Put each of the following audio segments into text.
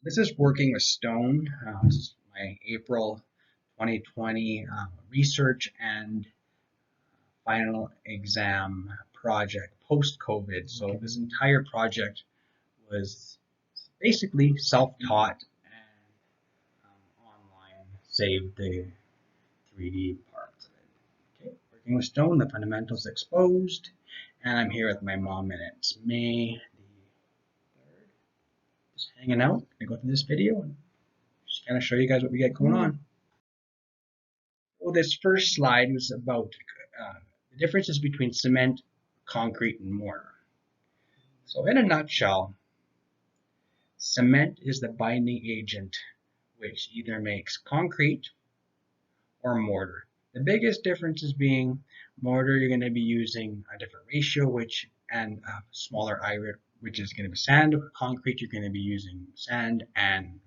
This is working with stone. This is my April 2020 research and final exam project post-COVID. So this entire project was basically self-taught and online, save the 3D parts of it. Okay, working with stone, the fundamentals exposed, and I'm here with my mom, and it's May the 3rd. Just hanging out. I go through this video and just kind of show you guys what we got going on. Well, this first slide was about the differences between cement, concrete, and mortar. So in a nutshell, cement is the binding agent which either makes concrete or mortar. The biggest differences being mortar, you're going to be using a different ratio, and a smaller iron, which is going to be sand. Concrete, you're going to be using sand and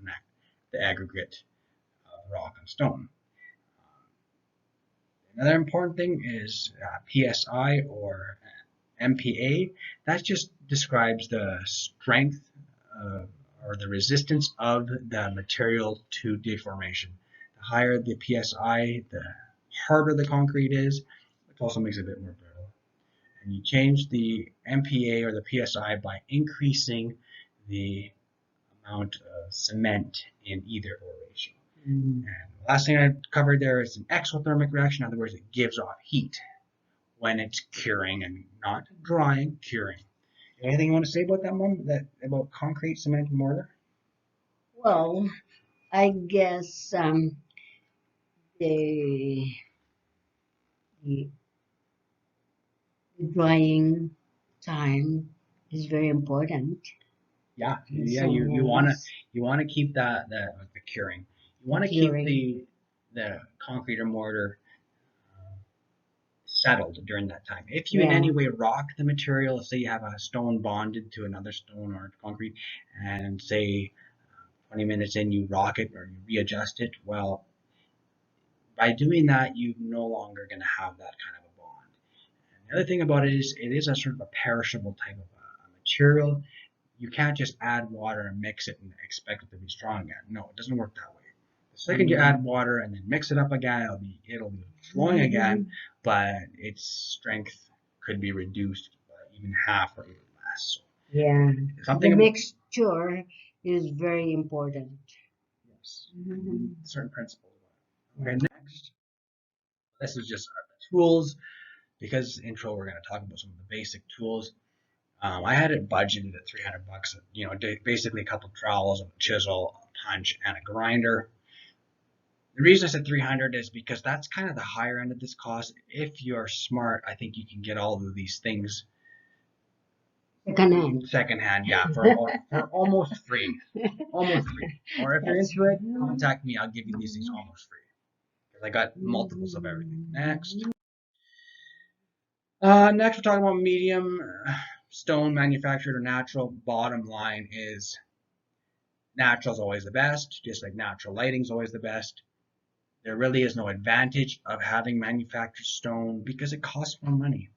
the aggregate of rock and stone. Another important thing is PSI or MPa. That just describes the strength or the resistance of the material to deformation. The higher the PSI, the harder the concrete is, which also makes it a bit more brittle. And you change the MPa or the PSI by increasing the amount of cement in either or ratio. And the last thing I covered there is an exothermic reaction. In other words, it gives off heat when it's curing and not drying, curing. Anything you want to say about that, Mom? About concrete, cement, and mortar? Well, I guess the drying time is very important. Yeah, you want to keep the curing. You want to keep the concrete or mortar settled during that time. If you in any way rock the material, say you have a stone bonded to another stone or concrete, and say 20 minutes in you rock it or you readjust it, well, by doing that, you're no longer going to have that kind of a bond. And the other thing about it is a sort of a perishable type of a material. You can't just add water and mix it and expect it to be strong again. No, it doesn't work that way. The second you add water and then mix it up again, it'll be flowing again, but its strength could be reduced by even half or even less. So the mixture is very important. Yes. Certain principles. Okay, next. This is just our tools. Because intro, we're going to talk about some of the basic tools. I had it budgeted at $300. You know, basically a couple trowels, a chisel, a punch, and a grinder. The reason I said $300 is because that's kind of the higher end of this cost. If you're smart, I think you can get all of these things secondhand, yeah, for almost free. Almost free. Or if you're into it, contact me. I'll give you these things almost free. Because I got multiples of everything. Next. Next, we're talking about medium stone manufactured or natural. Bottom line is natural is always the best, just like natural lighting is always the best. There really is no advantage of having manufactured stone because it costs more money.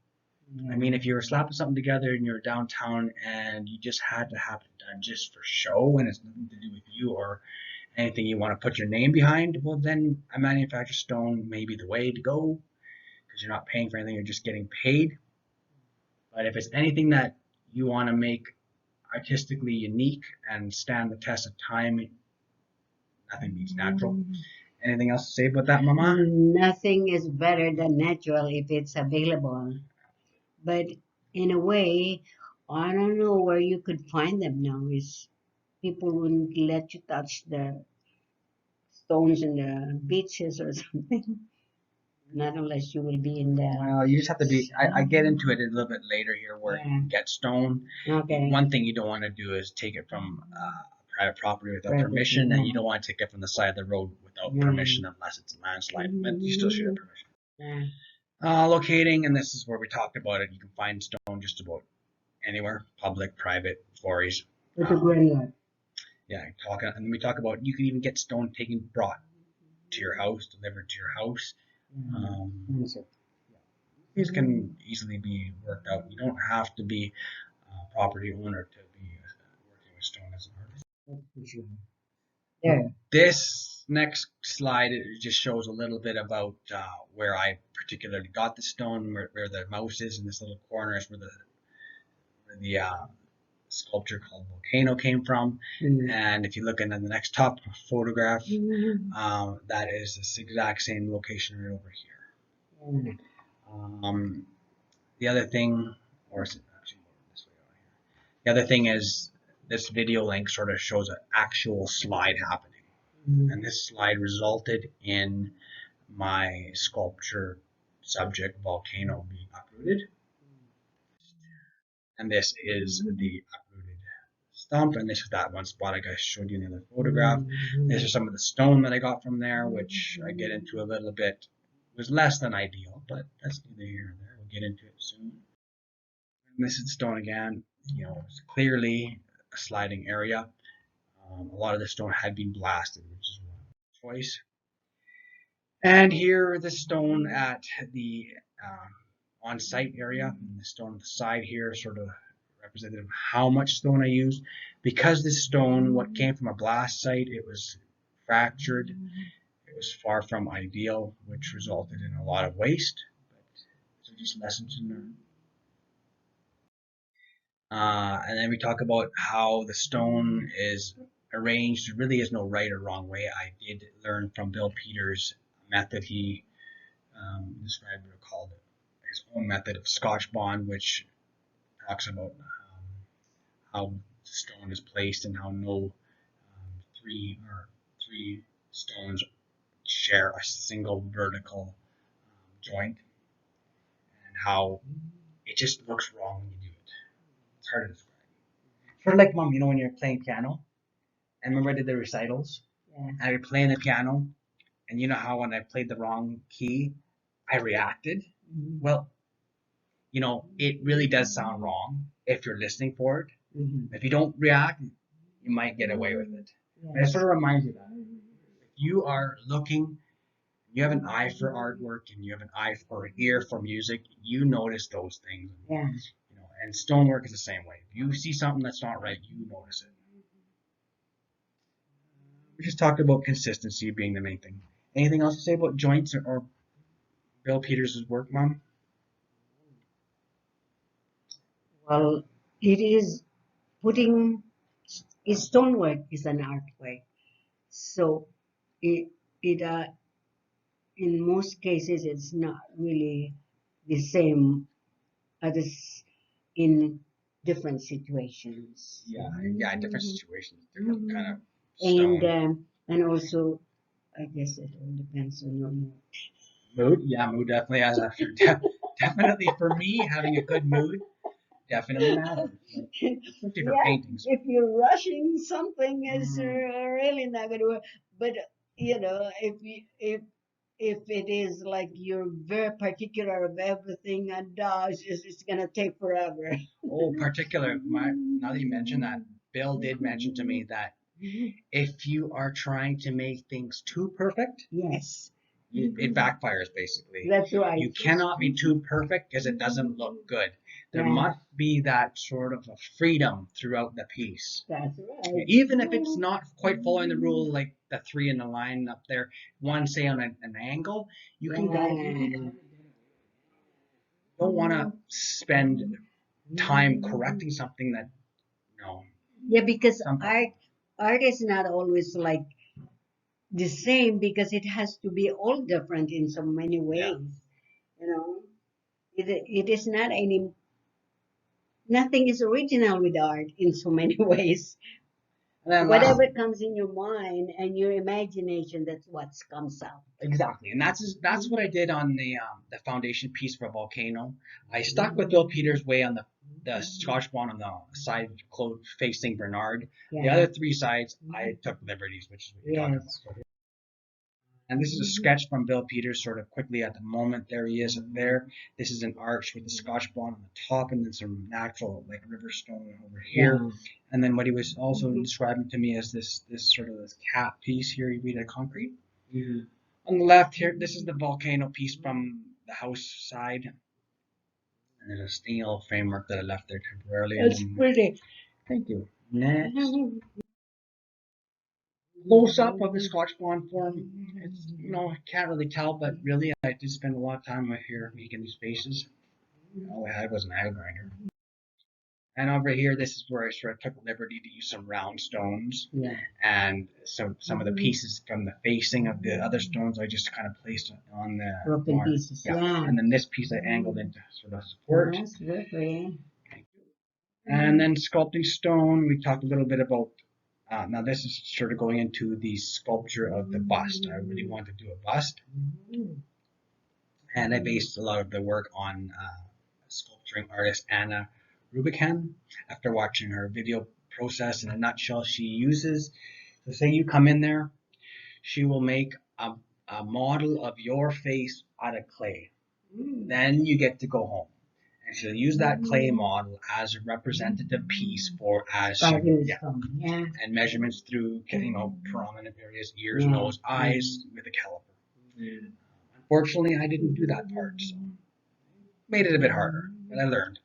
I mean, if you were slapping something together and you're downtown and you just had to have it done just for show and it's nothing to do with you or anything you want to put your name behind, well, then a manufactured stone may be the way to go because you're not paying for anything, you're just getting paid. But if it's anything that you want to make artistically unique and stand the test of time, nothing beats natural. Anything else to say about that, Mama? Nothing is better than natural if it's available. But in a way, I don't know where you could find them now. Is people wouldn't let you touch the stones in the beaches or something. Not unless you will be in the. Well, you just have to be. I get into it a little bit later here where you get stone. Okay. One thing you don't want to do is take it from private property without permission, and you don't want to take it from the side of the road without permission unless it's a landslide. But you still should have permission. Locating, and this is where we talked about it. You can find stone just about anywhere, public, private, quarries. Yeah, and we talk about you can even get stone brought to your house, delivered to your house. These can easily be worked out. You don't have to be a property owner to be working with stone as an artist. There. This next slide, it just shows a little bit about where I particularly got the stone, where the mouse is in this little corner is where the sculpture called Volcano came from. And if you look at the next top photograph, that is this exact same location right over here. The other thing, or is it actually this way over here? The other thing is this video link sort of shows an actual slide happening. And this slide resulted in my sculpture subject volcano being uprooted. And this is the uprooted stump, and this is that one spot I showed you in the other photograph. This is some of the stone that I got from there, which I get into a little bit. It was less than ideal, but that's neither here nor there. We'll get into it soon. And this is the stone again. It's clearly a sliding area. A lot of the stone had been blasted, which is one choice. And here the stone at the on-site area, and the stone on the side here sort of representative of how much stone I used. Because this stone, what came from a blast site, it was fractured. It was far from ideal, which resulted in a lot of waste. But these are just lessons to learn. And then we talk about how the stone is arranged. There really is no right or wrong way. I did learn from Bill Peters' method. He described or called it his own method of Scotch bond, which talks about how the stone is placed and how no three stones share a single vertical joint, and how it just looks wrong when you do it. It's hard to describe. Sort of like, Mom, when you're playing piano, and remember I did the recitals, and I was playing the piano, and you know how when I played the wrong key, I reacted? Well, it really does sound wrong if you're listening for it. If you don't react, you might get away with it. And it sort of reminds you that. If you are looking, you have an eye for artwork, and you have an eye or an ear for music, you notice those things. And stonework is the same way. If you see something that's not right, you notice it. We just talked about consistency being the main thing. Anything else to say about joints or Bill Peters' work, Mom? Well, it is stonework is an artwork. So it in most cases it's not really the same as in different situations. Yeah, different situations, different kind of stone. And also, I guess it all depends on your mood. Mood? Yeah, mood definitely has a definitely for me, having a good mood definitely matters. Especially for paintings. If you're rushing something, it's really not going to work. But if it is like you're very particular of everything, and it's gonna take forever. Oh, particular. Now that you mention that, Bill did mention to me that if you are trying to make things too perfect, Yes, it backfires basically. That's right. You cannot be too perfect because it doesn't look good. There must be that sort of a freedom throughout the piece. That's right. Even if it's not quite following the rule, like the three in the line up there, one say on an angle, you can you don't want to spend time correcting something that because art is not always like the same, because it has to be all different in so many ways. It is not nothing is original with art in so many ways. Whatever comes in your mind and your imagination, that's what comes out. Exactly, and that's what I did on the foundation piece for Volcano. I stuck with Bill Peters' way on the Scotch bond on the side facing Bernard. The other three sides, I took liberties, which is what you're talking about. And this is a sketch from Bill Peters, sort of quickly at the moment. There he is up there. This is an arch with the Scotch bond on the top, and then some natural like river stone over here. And then what he was also describing to me as this sort of this cap piece here, you read a concrete. On the left here, this is the Volcano piece from the house side. And there's a steel framework that I left there temporarily. It's pretty. Thank you. Next. close up of the Scotch Bond form. It's, you know, I can't really tell, but really I did spend a lot of time here making these faces. All I had was an angle grinder. And over here, this is where I sort of took liberty to use some round stones. Yeah. And some of the pieces from the facing of the other stones I just kind of placed on the Broken pieces. Yeah. And then this piece I angled into sort of support. That's good for you. And then sculpting stone, we talked a little bit about, now this is sort of going into the sculpture of the bust. I really wanted to do a bust. And I based a lot of the work on sculpturing artist Anna Rubicam. After watching her video process, in a nutshell, she uses, so say you come in there, she will make a model of your face out of clay. Then you get to go home. And she'll use that clay model as a representative piece for and measurements through, you know, prominent areas, ears, nose, eyes with a caliper. Unfortunately, I didn't do that part, so made it a bit harder, but I learned.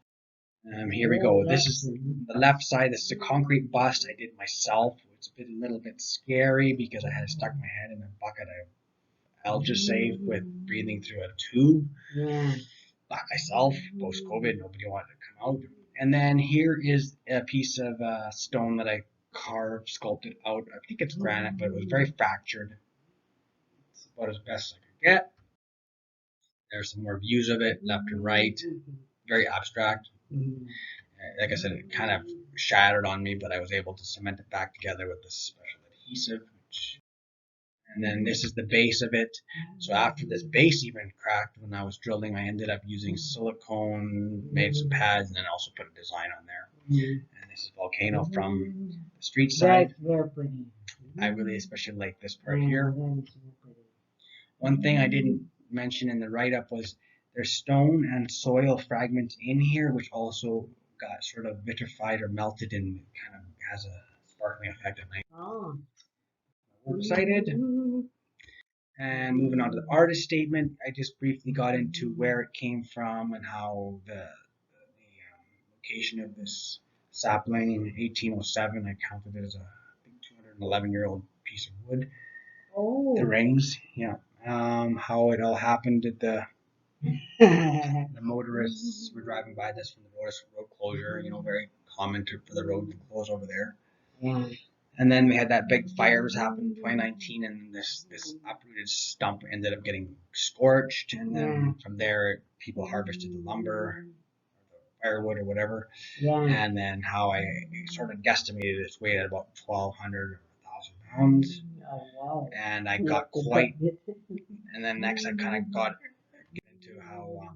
Here we go. This is the left side. This is a concrete bust I did myself. It's a little bit scary because I had stuck my head in a bucket of Algasafe with breathing through a tube. Yeah. By myself, post-COVID, nobody wanted to come out. And then here is a piece of stone that I carved, sculpted out. I think it's granite, but it was very fractured. It's about as best I could get. There's some more views of it, left and right. Very abstract. Like I said, it kind of shattered on me, but I was able to cement it back together with this special adhesive. And then this is the base of it. So after this base even cracked, when I was drilling, I ended up using silicone, made some pads, and then also put a design on there. And this is Volcano from the street side. Very pretty. I really especially like this part here. One thing I didn't mention in the write-up was there's stone and soil fragments in here, which also got sort of vitrified or melted and kind of has a sparkling effect at night. Oh. Excited. And moving on to the artist statement, I just briefly got into where it came from and how the location of this sapling in 1807, I counted it as a, I think, 211-year-old piece of wood. Oh. The rings, yeah. How it all happened at the motorists were driving by this from the road closure, you know, very common for the road to close over there. Yeah. And then we had that big fires happen in 2019, and this uprooted stump ended up getting scorched. And then from there, people harvested the lumber, or the firewood, or whatever. Yeah. And then how I sort of guesstimated its weight at about 1,200 or 1,000 pounds. Oh, wow. And I got quite. And then next, I kind of got into how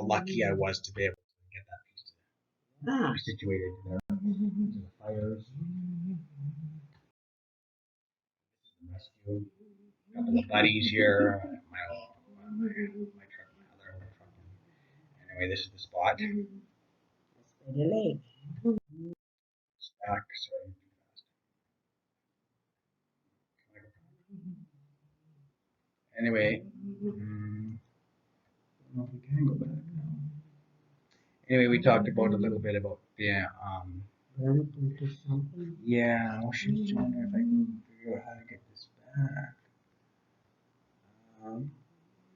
lucky I was to be able to get that piece situated there. The fires. Rescue. A couple of buddies here. My truck, my other truck. Anyway, this is the spot. Back, sorry. Anyway, I don't know if we can go back now. Anyway, we talked about a little bit about yeah, I should wonder if I can figure out how to get this back.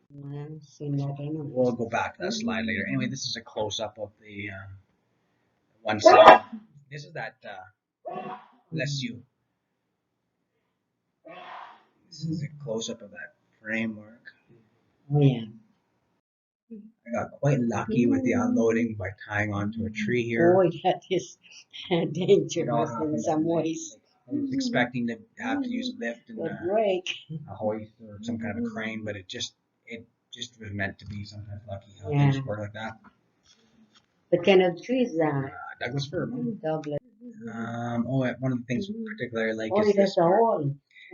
We'll go back to that slide later. Anyway, this is a close-up of the one side. This is that, bless you. This is a close-up of that framework. Oh, yeah. I got quite lucky with the unloading by tying onto a tree here. Oh, that is dangerous in some ways. I was expecting to have to use a lift and a hoist or some kind of a crane, but it just was meant to be. Sometimes lucky how things work like that. What kind of tree is that? Douglas fir. Douglas. One of the things particularly I like is this part.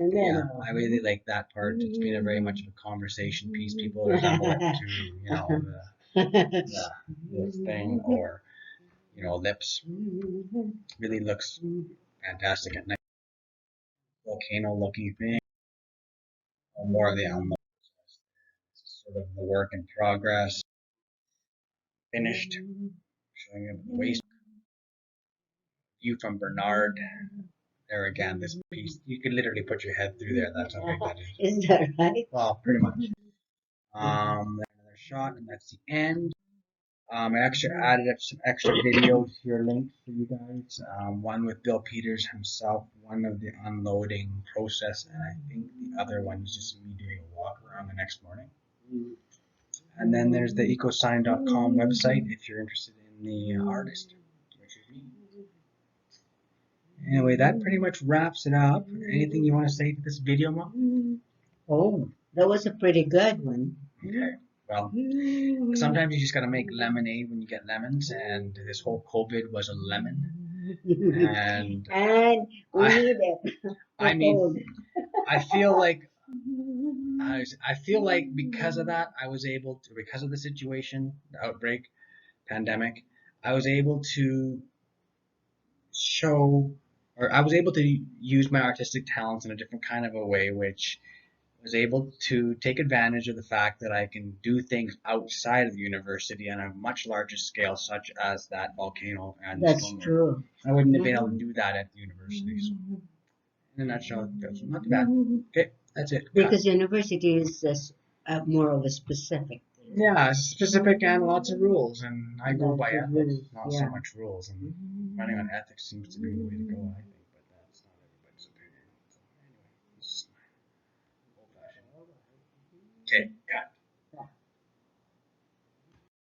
Yeah, I really like that part. It's been a very much of a conversation piece. People resemble it to, you know, the thing or, you know, lips. Really looks fantastic at night. Volcano looking thing. More of the sort of the work in progress. Finished. Showing you the waist view from Bernard. there again, this piece, you could literally put your head through there. That's how big that is. Is that right? Well, pretty much. Another shot, and that's the end. I actually added up some extra videos here, links for you guys. One with Bill Peters himself, one of the unloading process, and I think the other one is just me doing a walk around the next morning. And then there's the ecosign.com website if you're interested in the artist, which is me. Anyway, that pretty much wraps it up. Anything you want to say to this video, Mom? Oh, that was a pretty good one. Okay. Well, sometimes you just gotta make lemonade when you get lemons, and this whole COVID was a lemon. And we need it. I mean, I feel like because of that, I was able to, because of the situation, the outbreak, pandemic, I was able to show, or I was able to use my artistic talents in a different kind of a way, which was able to take advantage of the fact that I can do things outside of the university on a much larger scale, such as that volcano and That's storm. true. I wouldn't have been able to do that at the university. So, in a nutshell, that's not too bad. Okay, that's it. Because university is just more of a specific thing. Yeah, specific and lots of rules, and I go by ethics, rules, not yeah. so much rules. And running on ethics seems to be the way to go, I think, but that's not everybody's opinion. So anyway, this is my old-fashioned. Okay, got it.